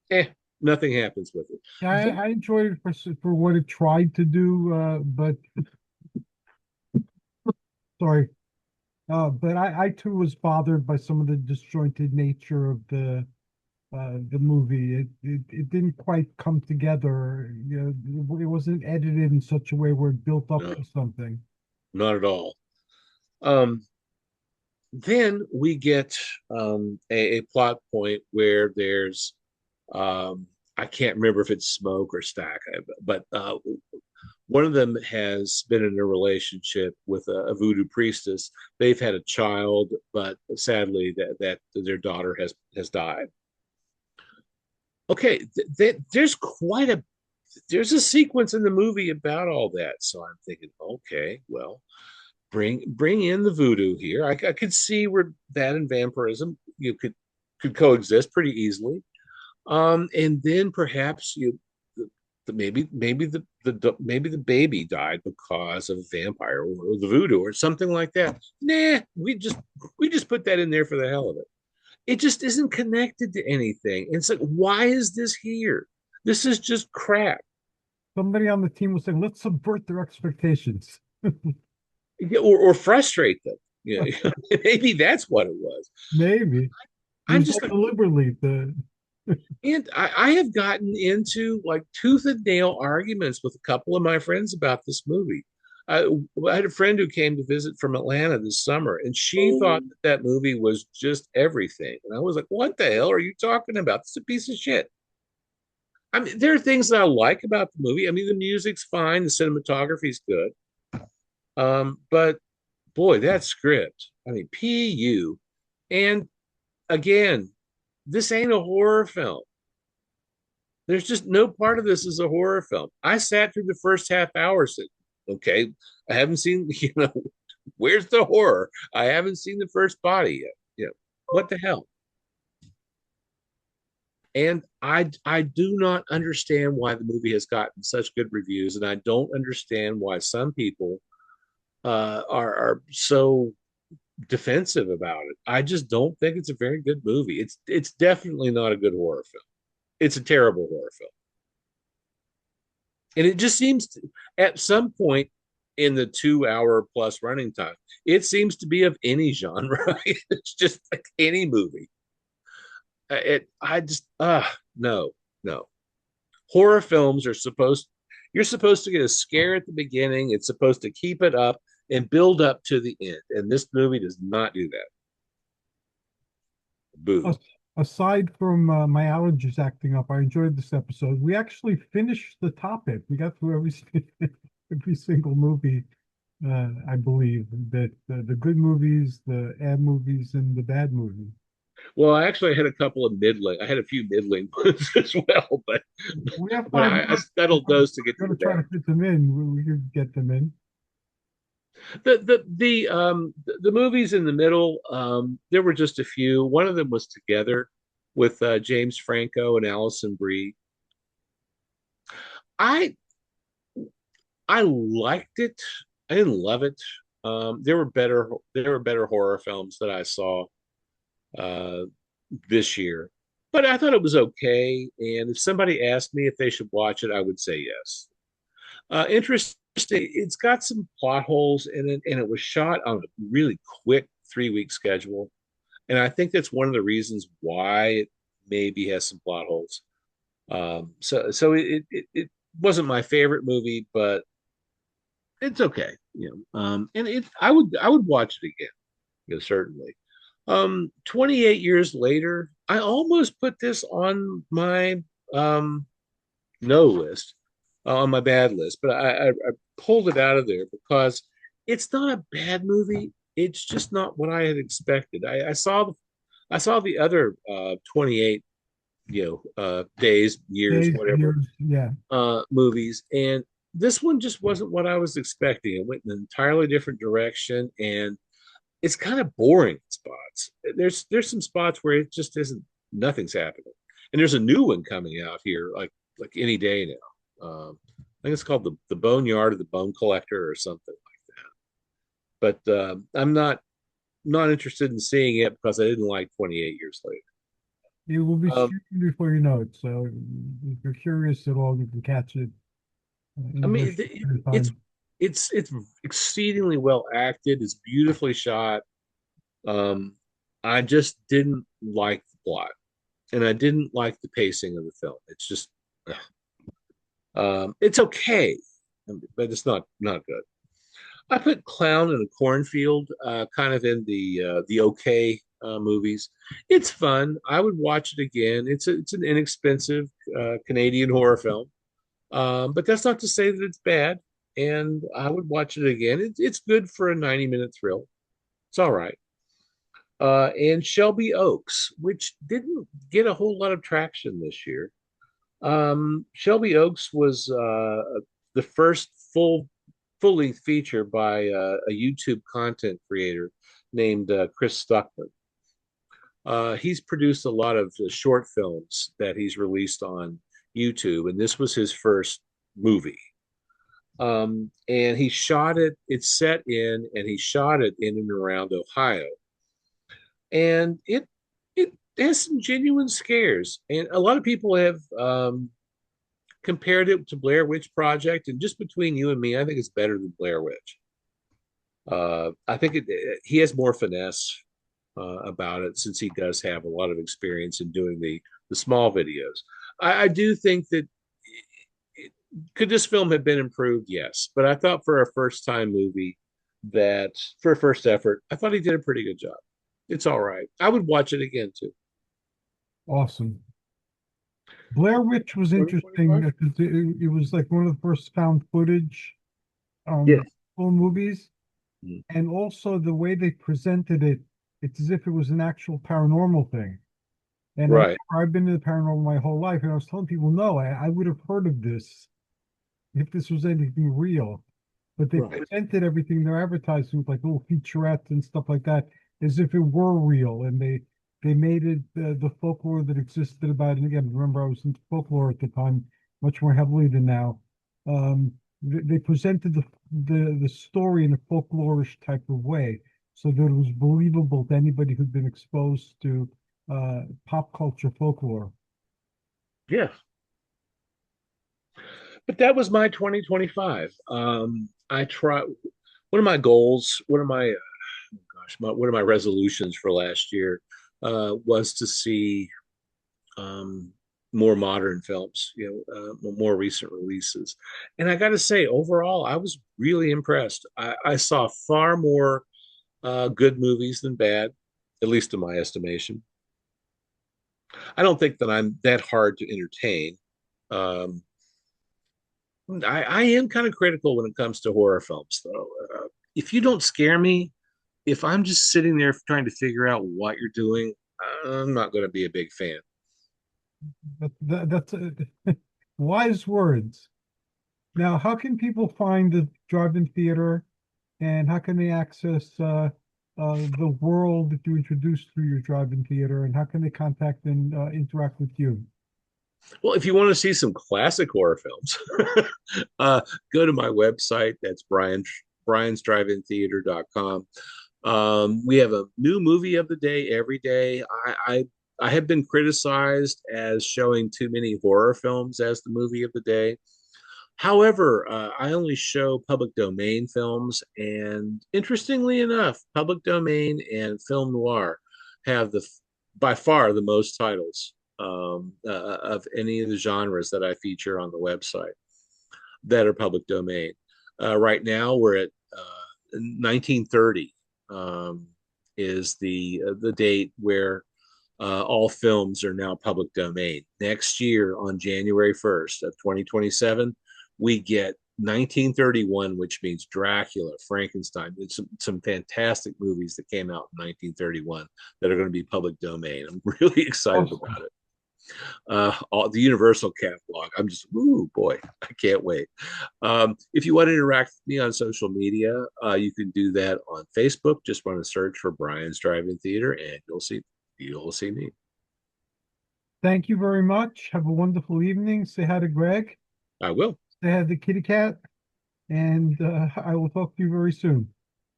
Eh, nothing happens with it. Yeah, Then, I enjoyed it for what it tried to do, but sorry. But I too was bothered by some of the disjointed nature of the movie. It didn't quite come together. You know, it wasn't edited in such a way where it built up no, to something. not at all. Um, then we get a plot point where there's I can't remember if it's Smoke or Stack, but one of them has been in a relationship with a voodoo priestess. They've had a child, but sadly that their daughter has died. Okay, there's a sequence in the movie about all that. So I'm thinking, okay, well, bring in the voodoo here. I could see where that and vampirism you could coexist pretty easily. And then perhaps maybe the baby died because of vampire or the voodoo or something like that. Nah, we just put that in there for the hell of it. It just isn't connected to anything. It's like, why is this here? This is just crap. Somebody on the team was saying, "Let's subvert their expectations." Or frustrate them. Yeah, maybe that's what it was. Maybe it I'm was just done deliberately. The And I have gotten into like tooth and nail arguments with a couple of my friends about this movie. I, I had a friend who came to visit from Atlanta this summer, and she thought that movie was just everything. And I was like, "What the hell are you talking about? It's a piece of shit." I mean, there are things that I like about the movie. I mean, the music's fine, the cinematography's good, but boy, that script. I mean, PU, and again, this ain't a horror film. There's just no part of this is a horror film. I sat through the first half hour saying, okay, I haven't seen, where's the horror? I haven't seen the first body yet. What the hell? And I do not understand why the movie has gotten such good reviews, and I don't understand why some people are so defensive about it. I just don't think it's a very good movie. It's definitely not a good horror film. It's a terrible horror film. And it just seems to, at some point in the 2 hour plus running time, it seems to be of any genre. It's just like any movie. I just, no, no. Horror films are you're supposed to get a scare at the beginning. It's supposed to keep it up and build up to the end. And this movie does not do that. Boo. as- Aside from my allergies acting up, I enjoyed this episode. We actually finished the topic. We got through every single movie. I believe that the good movies, the ad movies, and the bad movies. Well, I actually had a couple of middling. I had a few middling ones as well, We have but 5 minutes. I settled those to get We're to going the to try to bad. fit them in. We could get them in. The movies in the middle, there were just a few. One of them was Together with James Franco and Allison Brie. I I liked it. I didn't love it. There were better horror films that I saw uh, this year, but I thought it was okay. And if somebody asked me if they should watch it, I would say yes. Interesting. It's got some plot holes in it, and it was shot on a really quick 3 week schedule. And I think that's one of the reasons why it maybe has some plot holes. So it wasn't my favorite movie, but it's okay. And I would watch it again, certainly. 28 years later, I almost put this on my um no list, on my bad list, but I pulled it out of there because it's not a bad movie. It's just not what I had expected. I saw the other 28, days, years, Days, whatever, years, yeah. movies, and this one just wasn't what I was expecting. It went in an entirely different direction, and it's kind of boring in spots. There's some spots where it just isn't, nothing's happening, and there's a new one coming out here like any day now. I think it's called the Boneyard or the Bone Collector or something like that. But I'm not interested in seeing it because I didn't like 28 Years Later. It will be Um, streaming before you know it. So if you're curious at all, you can catch it I in a very mean, short period of it's time. it's exceedingly well acted. It's beautifully shot. Um, I just didn't like the plot, and I didn't like the pacing of the film. It's just, it's okay, but it's not good. I put Clown in a Cornfield, kind of in the okay movies. It's fun. I would watch it again. It's an inexpensive Canadian horror film, but that's not to say that it's bad. And I would watch it again. It's good for a 90-minute thrill. It's all right. And Shelby Oaks, which didn't get a whole lot of traction this year. Shelby Oaks was the first fully feature by a YouTube content creator named Chris Stuckman. He's produced a lot of short films that he's released on YouTube, and this was his first movie. And he shot it. It's set in, and he shot it in and around Ohio, and it has some genuine scares. And a lot of people have compared it to Blair Witch Project, and just between you and me, I think it's better than Blair Witch. I think he has more finesse about it since he does have a lot of experience in doing the small videos. I do think that could this film have been improved? Yes, but I thought for a first time movie, that for a first effort, I thought he did a pretty good job. It's all right. I would watch it again too. Awesome. Blair Witch was interesting 2025? because it was like one of the first found footage Yes. full movies. Mm. And also the way they presented it, it's as if it was an actual paranormal thing. And Right. I've been in the paranormal my whole life, and I was telling people, no, I would have heard of this if this was anything real. But they Right. presented everything they're advertising with like little featurettes and stuff like that as if it were real. And they made it the folklore that existed about it. And again, remember I was into folklore at the time, much more heavily than now. They presented the story in a folklorish type of way, so that it was believable to anybody who'd been exposed to pop culture folklore. Yes. But that was my 2025. I try. One of my goals, one of my resolutions for last year was to see um, more modern films, more recent releases. And I got to say, overall, I was really impressed. I saw far more good movies than bad, at least in my estimation. I don't think that I'm that hard to entertain. Um, I am kind of critical when it comes to horror films, though. if you don't scare me, if I'm just sitting there trying to figure out what you're doing, I'm not going to be a big fan. That's wise words. Now, how can people find the drive-in theater, and how can they access the world that you introduced through your drive-in theater, and how can they contact and interact with you? Well, if you want to see some classic horror films, go to my website. That's briansdrivein theater.com. We have a new movie of the day every day. I have been criticized as showing too many horror films as the movie of the day. However, I only show public domain films, and interestingly enough, public domain and film noir have the by far the most titles of any of the genres that I feature on the website that are public domain. Right now, we're at 1930 is the date where all films are now public domain. Next year, on January 1st of 2027, we get 1931, which means Dracula, Frankenstein. It's some fantastic movies that came out in 1931 that are going to be public domain. I'm really excited Awesome. about it. The Universal catalog. I'm just, ooh, boy, I can't wait. If you want to interact with me on social media, you can do that on Facebook. Just want to search for Brian's Drive-In Theater, and you'll see me. Thank you very much. Have a wonderful evening. Say hi to Greg. I will. Say hi to the kitty cat, and I will talk to you very soon.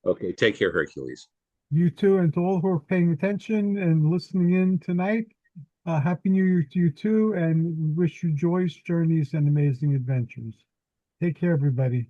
Okay, take care, Hercules. You too, and to all who are paying attention and listening in tonight, Happy New Year to you too, and we wish you joyous journeys and amazing adventures. Take care, everybody.